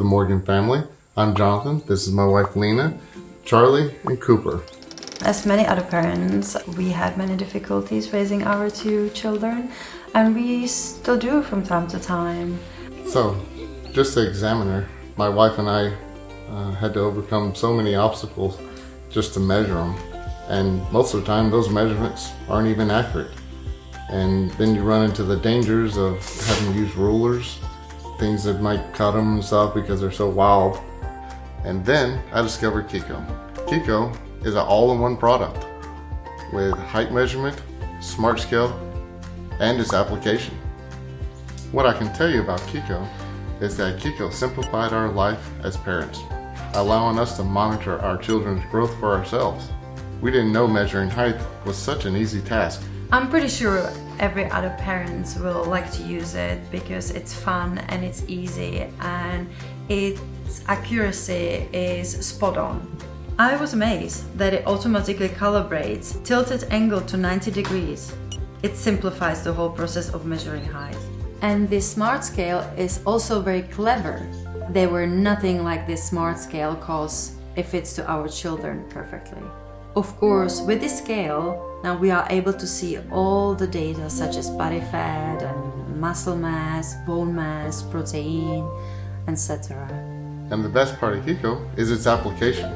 the Morgan family. I'm Jonathan, this is my wife Lena, Charlie, and Cooper. As many other parents, we had many difficulties raising our two children, and we still do from time to time. So, just to examine her, my wife and I had to overcome so many obstacles just to measure them. And most of the time, those measurements aren't even accurate. And then you run into the dangers of having to use rulers, things that might cut them and stuff because they're so wild. And then I discovered Kiko. Kiko is an all-in-one product with height measurement, smart scale, and its application. What I can tell you about Kiko is that Kiko simplified our life as parents, allowing us to monitor our children's growth for ourselves. We didn't know measuring height was such an easy task. I'm pretty sure every other parent will like to use it because it's fun and it's easy and its accuracy is spot on. I was amazed that it automatically calibrates tilted angle to 90 degrees. It simplifies the whole process of measuring height. And this smart scale is also very clever. They were nothing like this smart scale cause it fits to our children perfectly. Of course, with this scale, now we are able to see all the data such as body fat and muscle mass, bone mass, protein, etc. And the best part of Kiko is its application.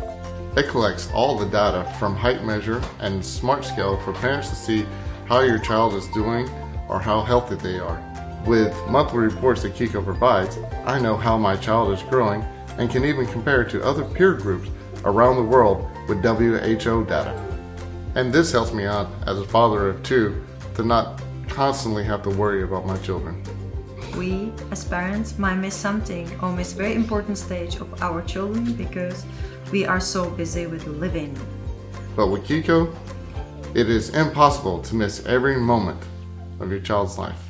It collects all the data from height measure and smart scale for parents to see how your child is doing or how healthy they are. With monthly reports that Kiko provides, I know how my child is growing and can even compare it to other peer groups around the world with WHO data. And this helps me out as a father of two to not constantly have to worry about my children. We, as parents, might miss something or miss a very important stage of our children because we are so busy with living. But with Kiko, it is impossible to miss every moment of your child's life.